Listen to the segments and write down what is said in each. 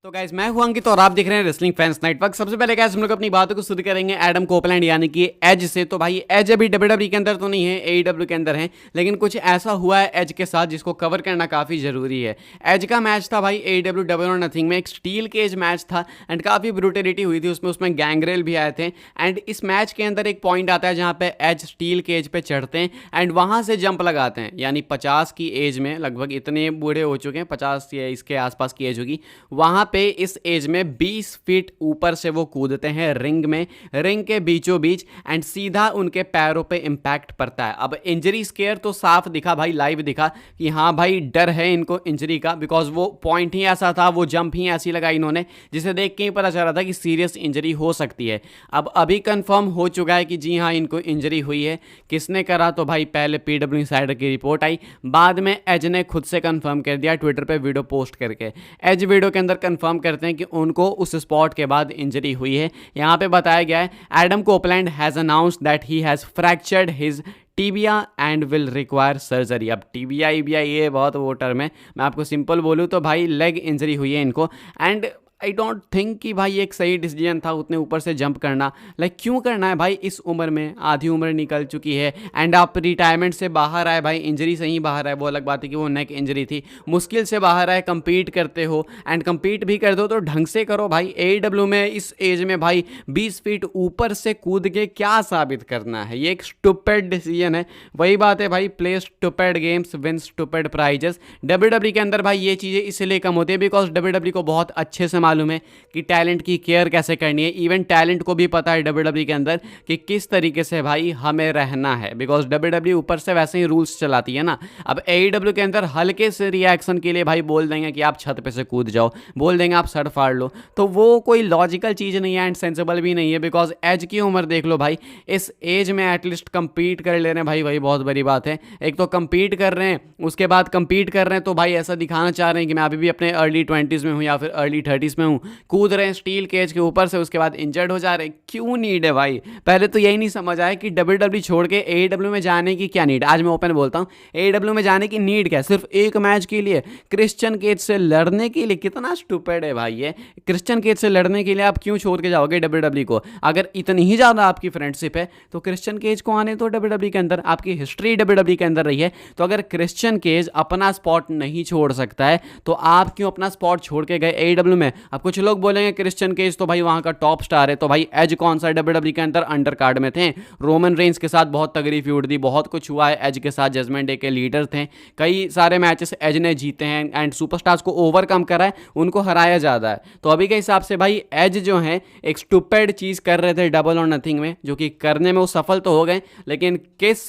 तो गाइस मैं हूं अंकित और आप देख रहे हैं रेसलिंग फैंस नेटवर्क। सबसे पहले गाइस हम लोग अपनी बातों को शुरू करेंगे एडम कोपलैंड यानी कि एज से। तो भाई एज अभी डब्ल्यूडब्ल्यूई के अंदर तो नहीं है, एईडब्ल्यू के अंदर है, लेकिन कुछ ऐसा हुआ है एज के साथ जिसको कवर करना काफ़ी ज़रूरी है। एज का मैच था भाई एईडब्ल्यू डबल और नथिंग में, एक स्टील केज मैच था एंड काफ़ी ब्रूटलिटी हुई थी उसमें गैंगरेल भी आए थे। एंड इस मैच के अंदर एक पॉइंट आता है जहाँ पे एज स्टील केज पे चढ़ते हैं एंड वहाँ से जंप लगाते हैं, यानी 50 की एज में, लगभग इतने बूढ़े हो चुके हैं, 50 या इसके आसपास की एज होगी, वहाँ पे इस एज में 20 फीट ऊपर से वो कूदते हैं रिंग के बीचों बीच एंड सीधा उनके पैरों पे इंपैक्ट पड़ता है। अब इंजरी स्केयर तो साफ दिखा भाई, लाइव दिखा कि हाँ भाई डर है इनको इंजरी का, बिकॉज वो पॉइंट ही ऐसा था, वो जंप ही ऐसी लगाई इन्होंने जिसे देख के ही पता चल रहा था कि सीरियस इंजरी हो सकती है। अब अभी कंफर्म हो चुका है कि जी हाँ इनको इंजरी हुई है। किसने करा? तो भाई पहले पीडब्ल्यू इंसाइडर की रिपोर्ट आई, बाद में एज ने खुद से कंफर्म कर दिया ट्विटर पे वीडियो पोस्ट करके। एज वीडियो के अंदर कंफर्म करते हैं कि उनको उस स्पॉट के बाद इंजरी हुई है। यहाँ पे बताया गया है Adam Copeland has announced that he has fractured his tibia and will require surgery. अब टीबिया ईबिया ये बहुत वो टर्म है, मैं आपको सिंपल बोलूँ तो भाई लेग इंजरी हुई है इनको। एंड आई डोंट थिंक कि भाई एक सही डिसीजन था उतने ऊपर से जंप करना। लाइक क्यों करना है भाई इस उम्र में, आधी उम्र निकल चुकी है एंड आप रिटायरमेंट से बाहर आए, भाई इंजरी से ही बाहर आए, वो अलग बात है कि वो नेक इंजरी थी, मुश्किल से बाहर आए, कंपीट करते हो एंड कंपीट भी कर दो तो ढंग से करो भाई। एईडब्ल्यू में इस एज में भाई 20 फीट ऊपर से कूद के क्या साबित करना है, ये एक स्टूपिड डिसीजन है। वही बात है भाई, play stupid games win stupid prizes. WWE के अंदर भाई ये चीज़ें इसलिए कम होती है बिकॉज डब्ल्यूडब्ल्यूई को बहुत अच्छे से मालूम है कि टैलेंट की केयर कैसे करनी है। इवन टैलेंट को भी पता है डब्ल्यूडब्ल्यूई के अंदर कि किस तरीके से भाई हमें रहना है, बिकॉज डब्ल्यूडब्ल्यूई ऊपर से वैसे ही रूल्स चलाती है ना। अब एईडब्ल्यू के अंदर हल्के से रिएक्शन के लिए भाई बोल देंगे कि आप छत पे से कूद जाओ, बोल देंगे आप सर फाड़ लो, तो वो कोई लॉजिकल चीज़ नहीं है एंड सेंसिबल भी नहीं है। बिकॉज एज की उम्र देख लो भाई, इस एज में एटलीस्ट कंपीट कर ले रहे हैं भाई, वही बहुत बड़ी बात है। एक तो कंपीट कर रहे हैं, उसके बाद कंपीट कर रहे हैं तो भाई ऐसा दिखाना चाह रहे हैं कि मैं अभी भी अपने अर्ली 20s में हूँ या फिर अर्ली 30s में हूँ, कूद रहे हैं स्टील केज के ऊपर से, उसके बाद इंजर्ड हो जा रहे हैं। क्यों नीड है भाई? पहले तो यही नहीं समझ आया कि डब्ल्यूडब्ल्यूई छोड़ के एईडब्ल्यू में जाने की क्या नीड। आज मैं ओपन बोलता हूँ, एईडब्ल्यू में जाने की नीड क्या? सिर्फ एक मैच के लिए, क्रिश्चियन केज से लड़ने के लिए? कितना स्टूपिड है भाई ये। क्रिश्चियन केज से लड़ने के लिए आप क्यों छोड़ के जाओगे डब्ल्यूडब्ल्यूई को? अगर इतनी ही ज़्यादा आपकी फ्रेंडशिप है तो क्रिश्चियन केज को आने तो डब्ल्यूडब्ल्यूई के अंदर, आपकी हिस्ट्री डब्ल्यूडब्ल्यूई के अंदर रही है। तो अगर क्रिश्चियन केज अपना स्पॉट नहीं छोड़ सकता है तो आप क्यों अपना स्पॉट छोड़ के गए एईडब्ल्यू में? अब कुछ लोग बोलेंगे क्रिश्चियन केज तो भाई वहां का टॉप स्टार है, तो भाई एज कौन सा डब्ल्यूडब्ल्यूई के अंदर अंडर कार्ड में थे, रोमन रेंज के साथ बहुत तगड़ी फ्यूड थी, बहुत कुछ हुआ है एज के साथ, जजमेंट डे के लीडर थे, कई सारे मैचेस एज ने जीते हैं एंड सुपरस्टार्स को ओवरकम करा है, उनको हराया ज्यादा है। तो अभी के हिसाब से भाई एज जो है एक स्टूपिड चीज कर रहे थे डबल और नथिंग में, जो कि करने में वो सफल तो हो गए, लेकिन किस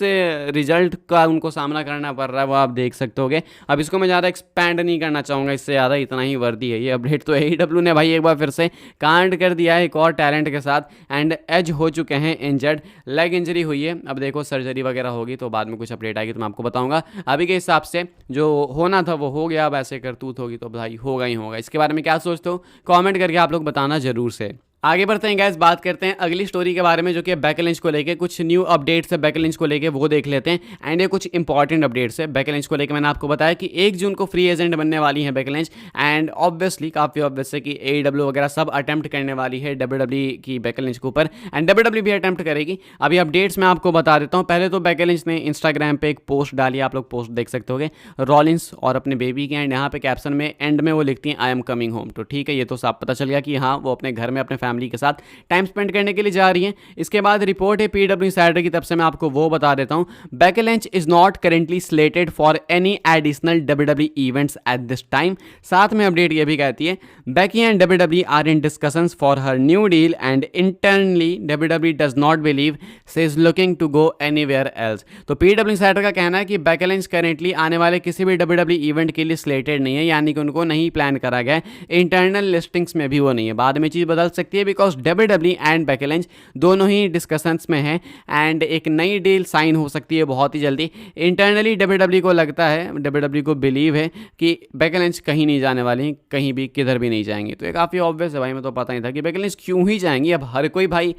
रिजल्ट का उनको सामना करना पड़ रहा है वो आप देख सकते होगे। अब इसको मैं ज़्यादा एक्सपैंड नहीं करना चाहूँगा, इससे ज़्यादा इतना ही वर्दी है ये अपडेट। तो एईडब्ल्यू ने भाई एक बार फिर से कांड कर दिया है एक और टैलेंट के साथ एंड एज हो चुके हैं इंजर्ड, लेग इंजरी हुई है। अब देखो सर्जरी वगैरह होगी तो बाद में कुछ अपडेट आएगी तो मैं आपको बताऊंगा। अभी के हिसाब से जो होना था वो हो गया, अब ऐसे करतूत होगी तो भाई होगा ही होगा। इसके बारे में क्या सोचते हो कमेंट करके आप लोग बताना जरूर से। आगे बढ़ते हैं गाइस, बात करते हैं अगली स्टोरी के बारे में जो कि बेकी लिंच को लेके कुछ न्यू अपडेट्स है बेकी लिंच को लेके, वो देख लेते हैं। एंड ये कुछ इंपॉर्टेंट अपडेट्स है बेकी लिंच को लेके। मैंने आपको बताया कि 1 जून को फ्री एजेंट बनने वाली है बेकी लिंच एंड ऑब्वियसली काफ़ी ऑब्वियस है कि एईडब्ल्यू वगैरह सब अटेम्प्ट करने वाली है डब्ल्यूडब्ल्यूई की बेकी लिंच के ऊपर एंड डब्ल्यूडब्ल्यूई भी अटेम्प्ट करेगी। अभी अपडेट्स मैं आपको बता देता हूँ। पहले तो बेकी लिंच ने इंस्टाग्राम पे एक पोस्ट डाली, आप लोग पोस्ट देख सकते होगे, रॉलिंस और अपने बेबी के, एंड यहाँ पे कैप्शन में एंड में वो लिखती हैं आई एम कमिंग होम। तो ठीक है, ये तो साफ पता चल गया कि हाँ वो अपने घर में अपने फैमिली के साथ टाइम स्पेंड करने के लिए जा रही हैं। इसके बाद रिपोर्ट है पीडब्ल्यू इंसाइडर की तरफ से, मैं आपको वो बता देता हूं। Becky Lynch is not currently slated for any additional WWE events at this time. साथ में अपडेट ये भी कहती है Becky and WWE are in discussions for her new deal and internally WWE does not believe she is looking to go anywhere else. तो PW insider का कहना है कि बेकी लिंच करेंटली आने वाले किसी भी डब्ल्यूडब्ल्यूई इवेंट के लिए स्लेटेड नहीं है, यानी कि उनको नहीं प्लान करा गया है, इंटरनल लिस्टिंग्स में भी वो नहीं है। बाद में चीज़ बदल सकती है because WWE and Becky Lynch दोनों ही डिस्कशंस में हैं एंड एक नई डील साइन हो सकती है बहुत ही जल्दी। इंटरनली डब्ल्यूडब्ल्यूई को लगता है, डब्ल्यूडब्ल्यूई को बिलीव है कि बेकी लिंच कहीं नहीं जाने वाली, कहीं भी किधर भी नहीं जाएंगी। तो ये काफ़ी ऑब्वियस है भाई, मैं तो पता ही था कि बेकी लिंच क्यों ही जाएंगी। अब हर कोई भाई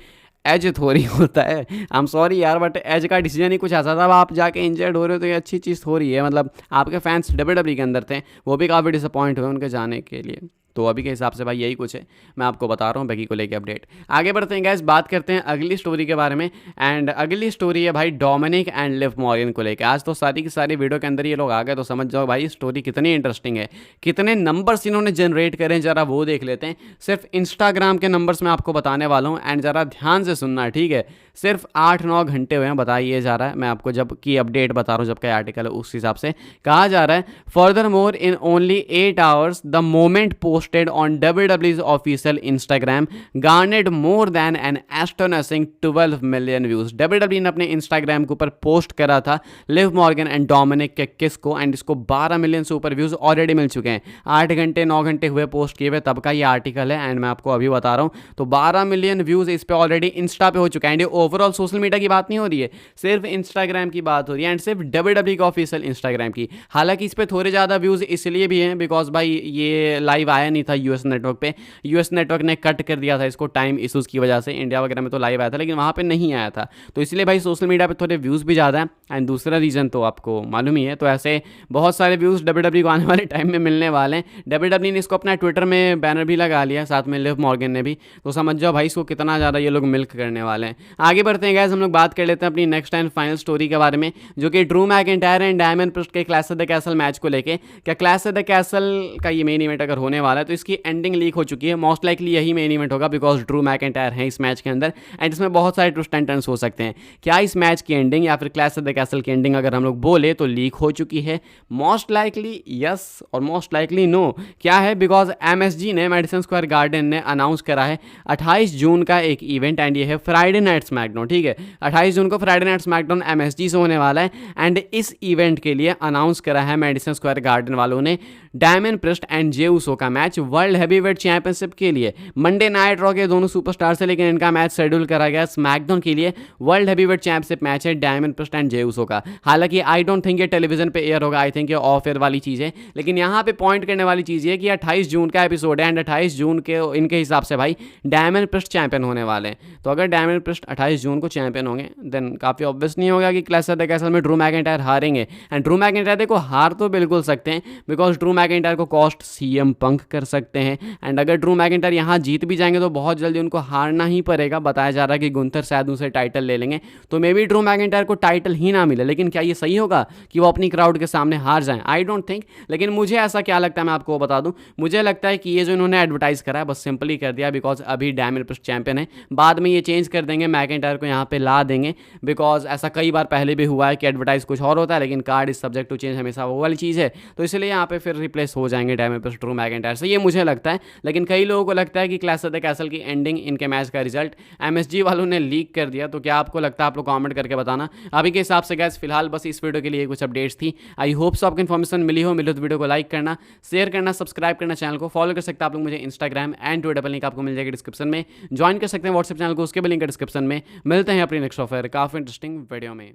एज थोड़ी होता है, आई एम सॉरी यार, बट एज का डिसीजन ही कुछ ऐसा था। अब आप जाके इंजर्ड हो रहे हो तो ये अच्छी चीज़ हो रही है। मतलब आपके फैंस डब्ल्यूडब्ल्यूई के अंदर थे, वो भी काफ़ी डिसअपॉइंट हुए उनके जाने के लिए। तो अभी के हिसाब से भाई यही कुछ है, मैं आपको बता रहा हूँ बेकी को लेके अपडेट। आगे बढ़ते हैं गाइस, बात करते हैं अगली स्टोरी के बारे में। एंड अगली स्टोरी है भाई डोमिनिक एंड लिव मॉर्गन को लेके। आज तो सारी की सारी वीडियो के अंदर ये लोग आ गए, तो समझ जाओ भाई स्टोरी कितनी इंटरेस्टिंग है, कितने नंबर्स इन्होंने जनरेट करें जरा वो देख लेते हैं। सिर्फ इंस्टाग्राम के नंबर्स मैं आपको बताने वाला हूँ, एंड जरा ध्यान से सुनना, ठीक है। सिर्फ 8-9 घंटे हुए हैं, बताइए जा रहा है, मैं आपको जब की अपडेट बता रहा हूँ, जब का आर्टिकल है उस हिसाब से कहा जा रहा है। Further more in only 8 hours the moment posted on WWE's official Instagram garnered more than an astonishing 12 million views. WWE ने अपने इंस्टाग्राम के ऊपर पोस्ट करा था लिव मॉर्गन एंड डोमिनिक के किस को, एंड इसको 12 मिलियन से ऊपर व्यूज ऑलरेडी मिल चुके हैं। 8 घंटे 9 घंटे हुए पोस्ट किए हुए, तब का ये आर्टिकल है, एंड मैं आपको अभी बता रहा हूँ। तो 12 मिलियन व्यूज इस पे ऑलरेडी इंस्टा पे हो चुका है। एंड ये ओवरऑल सोशल मीडिया की बात नहीं हो रही है, सिर्फ इंस्टाग्राम की बात हो रही है, एंड सिर्फ WWE का ऑफिशियल इंस्टाग्राम की। हालांकि इस पे थोड़े ज़्यादा व्यूज इसलिए भी हैं बिकॉज भाई ये लाइव आया नहीं था यूएस नेटवर्क पे, यूएस नेटवर्क ने कट कर दिया था इसको टाइम इशूज़ की वजह से। इंडिया वगैरह में तो लाइव आया था लेकिन वहाँ पे नहीं आया था, तो इसलिए भाई सोशल मीडिया पे थोड़े व्यूज़ भी ज़्यादा हैं। एंड दूसरा रीज़न तो आपको मालूम ही है, तो ऐसे बहुत सारे व्यूज़ WWE को आने वाले टाइम में मिलने वाले हैं। WWE ने इसको अपना ट्विटर में बैनर भी लगा लिया, साथ में लिव मॉर्गन ने भी, तो समझ जाओ भाई इसको कितना ज़्यादा ये लोग मिल्क करने वाले हैं। आगे बढ़ते हैं गाइस, हम लोग बात कर लेते हैं अपनी नेक्स्ट एंड फाइनल स्टोरी के बारे में, जो कि Drew McIntyre and Damian Priest के clash of the castle match को लेके। क्या क्लैश ऑफ द कैसल का ये मेन इवेंट अगर होने वाला है तो इसकी एंडिंग लीक हो चुकी है, मोस्ट लाइकली यही मेन इवेंट होगा बिकॉज ड्रू मैकिंटायर है इस मैच के अंदर, एंड इसमें बहुत सारे ट्विस्ट एंड टर्न्स हो सकते हैं। क्या इस मैच की एंडिंग या फिर क्लैश ऑफ द कैसल की एंडिंग अगर हम लोग बोले तो लीक हो चुकी है? मोस्ट लाइकली यस और मोस्ट लाइकली नो। क्या है? बिकॉज MSG ने मैडिसन स्क्वायर गार्डन ने अनाउंस करा है 28 जून का एक इवेंट, एंड ये है फ्राइडे नाइट स्मैकडाउन, ठीक है। 28 जून को फ्राइडे नाइट स्मैकडाउन MSG से होने वाला है, एंड इस इवेंट के लिए अनाउंस करा है मैडिसन स्क्वायर गार्डन वालों ने डायमंड प्रिस्ट एंड जे उसो का मैच वर्ल्ड हैवीवेट चैंपियनशिप के लिए। मंडे नाइट रॉ के दोनों सुपरस्टार से, लेकिन इनका मैच शेड्यूल करा गया स्मैकडाउन के लिए। वर्ल्ड हैवीवेट चैंपियनशिप मैच है डायमंड प्रिस्ट एंड जे उसो का। हालांकि आई डोंट थिंक ये टेलीविजन पे एयर होगा, आई थिंक ये ऑफ एयर वाली चीज़ है, लेकिन यहाँ पे पॉइंट करने वाली चीज़ ये कि 28 जून का एपिसोड है, एंड 28 जून के इनके हिसाब से भाई डायमंड प्रिस्ट चैंपियन होने वाले हैं। तो अगर डायमंड प्रिस्ट 28 जून को चैंपियन होंगे देन काफ़ी ऑब्वियस नहीं होगा कि क्लैश ऑफ द कैसल में ड्रू मैकिंटायर हारेंगे। एंड ड्रू मैकिंटायर देखो हार तो बिल्कुल सकते हैं बिकॉज ड्रू मैकिंटायर को कॉस्ट CM पंक कर सकते हैं, एंड अगर ड्रू मैकिंटायर यहाँ जीत भी जाएंगे तो बहुत जल्दी उनको हारना ही पड़ेगा। बताया जा रहा है कि गुंथर शायद उनसे टाइटल ले लेंगे, तो मे बी ड्रू मैकिंटायर को टाइटल ही ना मिले। लेकिन क्या ये सही होगा कि वो अपनी क्राउड के सामने हार जाएं? I don't think. लेकिन मुझे ऐसा क्या लगता है मैं आपको बता दूं, मुझे लगता है कि ये जो इन्होंने एडवर्टाइज करा है बस सिंपली कर दिया बिकॉज अभी डायमंड प्रिस्ट चैंपियन है, बाद में ये चेंज कर देंगे, मैकिंटायर को यहाँ पे ला देंगे, बिकॉज ऐसा कई बार पहले भी हुआ है कि एडवर्टाइज कुछ और होता है लेकिन card is subject to change, हमेशा वो वाली चीज़ है। तो इसलिए यहाँ पे फिर रिप्लेस हो जाएंगे डायमंड प्रिस्ट ड्रू मैकिंटायर से, ये मुझे लगता है। लेकिन कई लोगों को लगता है कि क्लैश ऑफ द कैसल की एंडिंग, इनके मैच का रिजल्ट MSG वालों ने लीक कर दिया। तो क्या आपको लगता है? आप लोग कमेंट करके बताना। अभी के हिसाब से गाइस फिलहाल बस इस वीडियो के लिए कुछ अपडेट्स थी। आई होप सो आपको इन्फॉर्मेशन मिली हो तो वीडियो को लाइक करना, शेयर करना, सब्सक्राइब करना, चैनल को फॉलो कर सकते हैं आप लोग मुझे इंस्टाग्राम एंड ट्विटर पर, लिंक आपको मिल जाएगा डिस्क्रिप्शन में। ज्वाइन कर सकते हैं व्हाट्सएप चैनल को, उसके भी लिंक है डिस्क्रिप्शन में। मिलते हैं अपनी नेक्स्ट ऑफर काफ़ी इंटरेस्टिंग वीडियो में।